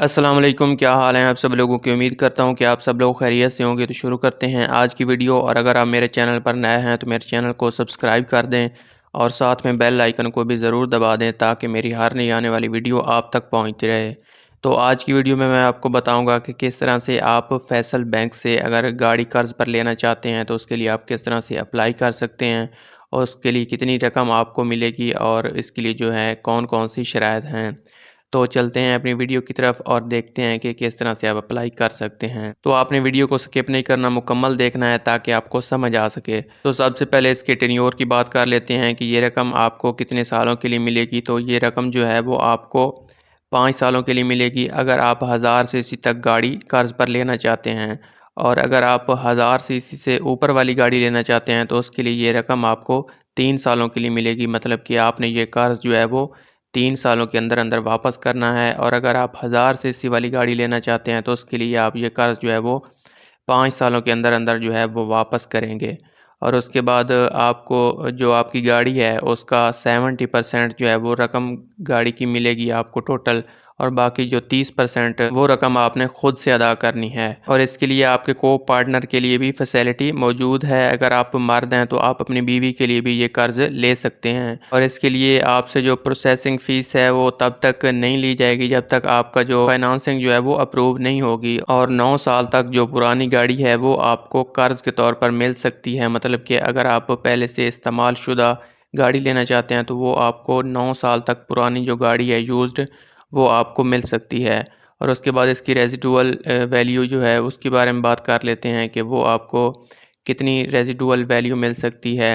अस्सलाम वालेकुम, क्या हाल हैं आप सब लोगों की। उम्मीद करता हूँ कि आप सब लोग खैरियत से होंगे। तो शुरू करते हैं आज की वीडियो। और अगर आप मेरे चैनल पर नए हैं तो मेरे चैनल को सब्सक्राइब कर दें और साथ में बेल आइकन को भी ज़रूर दबा दें ताकि मेरी हर नई आने वाली वीडियो आप तक पहुँचती रहे। तो आज की वीडियो में मैं आपको बताऊँगा कि किस तरह से आप फैसल बैंक से अगर गाड़ी कर्ज़ पर लेना चाहते हैं तो उसके लिए आप किस तरह से अप्लाई कर सकते हैं और उसके लिए कितनी रकम आपको मिलेगी और इसके लिए जो है कौन-कौन सी शराइत हैं। तो चलते हैं अपनी वीडियो की तरफ और देखते हैं कि किस तरह से आप अप्लाई कर सकते हैं। तो आपने वीडियो को स्किप नहीं करना, मुकम्मल देखना है ताकि आपको समझ आ सके। तो सबसे पहले इसके टेन्योर की बात कर लेते हैं कि ये रकम आपको कितने सालों के लिए मिलेगी। तो ये रकम जो है वो आपको 5 सालों के लिए मिलेगी अगर आप 1000 सीसी तक गाड़ी कर्ज़ पर लेना चाहते हैं। और अगर आप 1000 सीसी से ऊपर वाली गाड़ी लेना चाहते हैं तो उसके लिए ये रकम आपको 3 सालों के लिए मिलेगी। मतलब कि आपने ये कर्ज़ जो है वो 3 सालों के अंदर-अंदर वापस करना है। और अगर आप 1000 सीसी वाली गाड़ी लेना चाहते हैं तो उसके लिए आप ये कर्ज़ जो है वो 5 सालों के अंदर-अंदर जो है वो वापस करेंगे। और उसके बाद आपको जो आपकी गाड़ी है उसका 70% जो है वो रकम गाड़ी की मिलेगी आपको टोटल। और बाकी जो 30% वो रकम आपने खुद से अदा करनी है। और इसके लिए आपके को पार्टनर के लिए भी फैसिलिटी मौजूद है। अगर आप मर्द हैं तो आप अपनी बीवी के लिए भी ये कर्ज़ ले सकते हैं। और इसके लिए आपसे जो प्रोसेसिंग फ़ीस है वो तब तक नहीं ली जाएगी जब तक आपका जो फाइनेंसिंग जो है वो अप्रूव नहीं होगी। और 9 साल तक जो पुरानी गाड़ी है वो आपको कर्ज़ के तौर पर मिल सकती है। मतलब कि अगर आप पहले से इस्तेमाल शुदा गाड़ी लेना चाहते हैं तो वो आपको 9 साल तक पुरानी जो गाड़ी है यूज़्ड वो आपको मिल सकती है। और उसके बाद इसकी रेज़िडुअल वैल्यू जो है उसके बारे में बात कर लेते हैं कि वो आपको कितनी रेज़िडुअल वैल्यू मिल सकती है।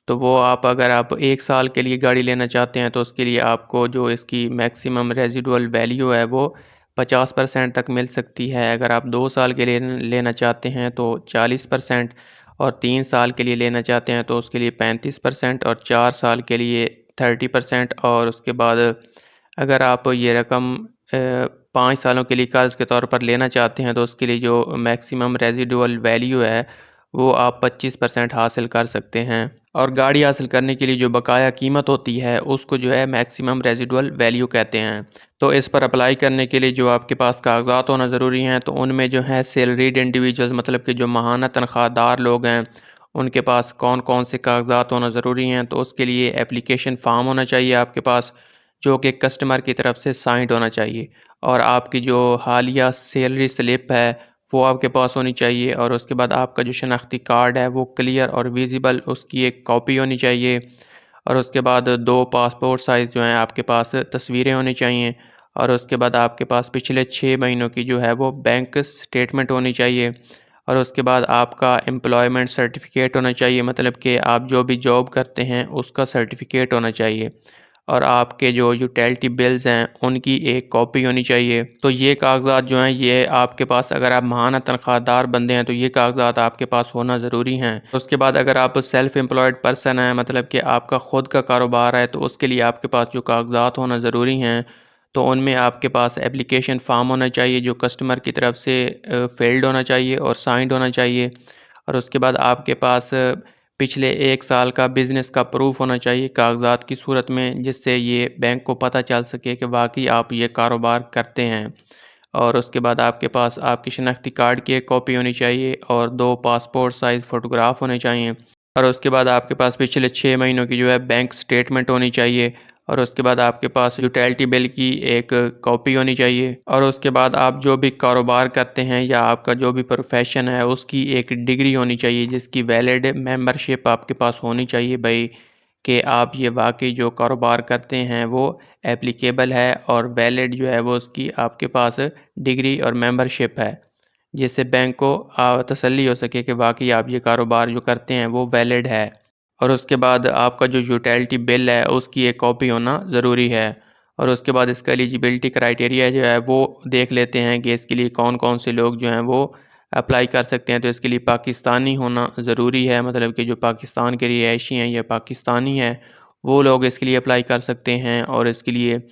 तो वो आप अगर आप 1 साल के लिए गाड़ी लेना चाहते हैं तो उसके लिए आपको जो इसकी मैक्सिमम रेज़िडुअल वैल्यू है वो 50% तक मिल सकती है। अगर आप 2 साल के लिए लेना चाहते हैं तो 40%। और 3 साल के लिए लेना चाहते हैं तो उसके लिए 35% और 4 साल के लिए 30%। और उसके बाद अगर आप ये रकम 5 सालों के लिए कर्ज़ के तौर पर लेना चाहते हैं तो उसके लिए जो मैक्सिमम रेज़िडुअल वैल्यू है वो आप 25% हासिल कर सकते हैं। और गाड़ी हासिल करने के लिए जो बकाया कीमत होती है उसको जो है मैक्सिमम रेज़िडुअल वैल्यू कहते हैं। तो इस पर अप्लाई करने के लिए जो आपके पास कागज़ात होना ज़रूरी हैं तो उनमें जो है सैलरीड इंडिविजुअल्स मतलब कि जो माहाना तनख्वाहदार लोग हैं उनके पास कौन-कौन से कागज़ात होना ज़रूरी हैं। तो उसके लिए एप्लीकेशन फ़ॉर्म होना चाहिए आपके पास जो कि कस्टमर की तरफ से साइंड होना चाहिए। और आपकी जो हालिया सैलरी स्लिप है वो आपके पास होनी चाहिए। और उसके बाद आपका जो शनाख्ती कार्ड है वो क्लियर और विज़िबल उसकी एक कॉपी होनी चाहिए। और उसके बाद 2 पासपोर्ट साइज़ जो हैं आपके पास तस्वीरें होनी चाहिए। और उसके बाद आपके पास पिछले 6 महीनों की जो है वो बैंक स्टेटमेंट होनी चाहिए। और उसके बाद आपका एम्प्लॉयमेंट सर्टिफ़िकेट होना चाहिए मतलब कि आप जो भी जॉब करते हैं उसका सर्टिफ़िकेट होना चाहिए। और आपके जो यूटिलिटी बिल्स हैं उनकी एक कॉपी होनी चाहिए। तो ये कागज़ात जो हैं ये आपके पास अगर आप महाना तनख्वाहदार बंदे हैं तो ये कागज़ात आपके पास होना ज़रूरी हैं। उसके बाद अगर आप सेल्फ एम्प्लॉयड पर्सन हैं मतलब कि आपका ख़ुद का कारोबार है तो उसके लिए आपके पास जो कागज़ात होना ज़रूरी हैं तो उनमें आपके पास एप्लीकेशन फ़ॉर्म होना चाहिए जो कस्टमर की तरफ से फ़िल्ड होना चाहिए और साइंड होना चाहिए। और उसके बाद आपके पास पिछले 1 साल का बिज़नेस का प्रूफ़ होना चाहिए कागज़ात की सूरत में जिससे ये बैंक को पता चल सके कि वाक़ई आप ये कारोबार करते हैं। और उसके बाद आपके पास आपकी शनाख्ती कार्ड की एक कॉपी होनी चाहिए और 2 पासपोर्ट साइज़ फ़ोटोग्राफ होने चाहिए। और उसके बाद आपके पास पिछले 6 महीनों की जो है बैंक स्टेटमेंट होनी चाहिए। और उसके बाद आपके पास यूटिलिटी बिल की एक कॉपी होनी चाहिए। और उसके बाद आप जो भी कारोबार करते हैं या आपका जो भी प्रोफ़ेशन है उसकी एक डिग्री होनी चाहिए जिसकी वैलिड मेंबरशिप आपके पास होनी चाहिए भई कि आप ये वाक़ई जो कारोबार करते हैं वो एप्लीकेबल है और वैलिड जो है वो उसकी आपके पास डिग्री और मेंबरशिप है। जिससे बैंक को तसल्ली हो सके कि वाक़ई आप ये कारोबार जो करते हैं वो वैलिड है। और उसके बाद आपका जो यूटिलिटी बिल है उसकी एक कॉपी होना ज़रूरी है। और उसके बाद इसका एलिजिबिलिटी क्राइटेरिया जो है वो देख लेते हैं कि इसके लिए कौन-कौन से लोग जो हैं वो अप्लाई कर सकते हैं। तो इसके लिए पाकिस्तानी होना ज़रूरी है मतलब कि जो पाकिस्तान के रिहायशी हैं या पाकिस्तानी हैं वो लोग इसके लिए अप्लाई कर सकते हैं। और इसके लिए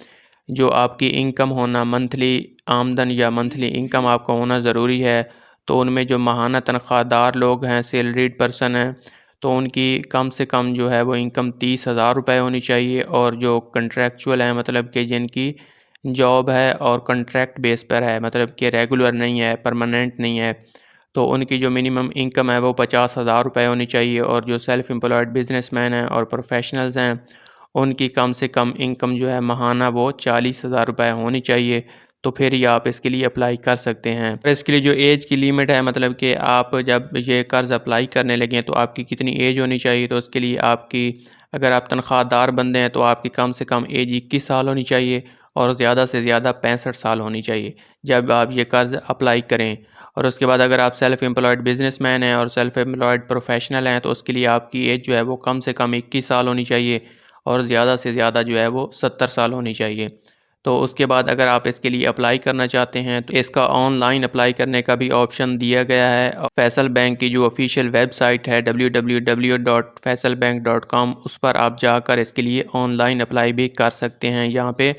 जो आपकी इनकम होना मंथली आमदन या मंथली इनकम आपका होना ज़रूरी है। तो उनमें जो माहाना तनख्वाहदार लोग हैं सैलरीड पर्सन हैं तो उनकी कम से कम जो है वो इनकम 30,000 रुपये होनी चाहिए। और जो कॉन्ट्रैक्चुअल हैं मतलब कि जिनकी जॉब है और कॉन्ट्रैक्ट बेस पर है, मतलब कि रेगुलर नहीं है, परमानेंट नहीं है, तो उनकी जो मिनिमम इनकम है वो 50,000 रुपये होनी चाहिए। और जो सेल्फ़ एम्प्लॉयड बिज़नेसमैन हैं और प्रोफेशनल्स हैं, उनकी कम से कम इनकम जो है माहाना वो 40,000 रुपये होनी चाहिए। तो फिर ही आप इसके लिए अप्लाई कर सकते हैं। और इसके लिए जो एज की लिमिट है, मतलब कि आप जब ये कर्ज़ अप्लाई करने लगें तो आपकी कितनी एज होनी चाहिए, तो उसके लिए आपकी, अगर आप तनख्वाहदार बंदे हैं तो आपकी कम से कम एज 21 साल होनी चाहिए और ज़्यादा से ज़्यादा 65 साल होनी चाहिए जब आप ये कर्ज़ अप्लाई करें। और उसके बाद अगर आप सेल्फ़ एम्प्लॉयड बिज़नेसमैन हैं और सेल्फ़ एम्प्लॉयड प्रोफेशनल हैं तो उसके लिए आपकी एज जो है वो कम से कम 21 साल होनी चाहिए और ज़्यादा से ज़्यादा जो है वो 70 साल होनी चाहिए। तो उसके बाद अगर आप इसके लिए अप्लाई करना चाहते हैं तो इसका ऑनलाइन अप्लाई करने का भी ऑप्शन दिया गया है। फैसल बैंक की जो ऑफ़िशियल वेबसाइट है www.faisalbank.com, उस पर आप जाकर इसके लिए ऑनलाइन अप्लाई भी कर सकते हैं। यहाँ पे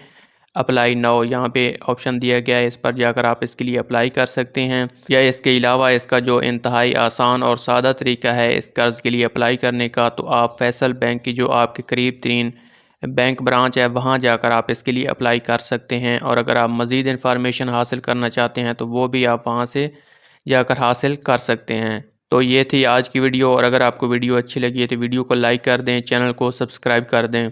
अप्लाई नाउ यहाँ पे ऑप्शन दिया गया है, इस पर जाकर आप इसके लिए अप्लाई कर सकते हैं। या इसके अलावा इसका जो इंतहाई आसान और सादा तरीका है इस कर्ज़ के लिए अप्लाई करने का, तो आप फैसल बैंक की जो आपके करीब तरीन बैंक ब्रांच है वहाँ जाकर आप इसके लिए अप्लाई कर सकते हैं। और अगर आप मज़ीद इन्फॉर्मेशन हासिल करना चाहते हैं तो वो भी आप वहाँ से जाकर हासिल कर सकते हैं। तो ये थी आज की वीडियो, और अगर आपको वीडियो अच्छी लगी है तो वीडियो को लाइक कर दें, चैनल को सब्सक्राइब कर दें।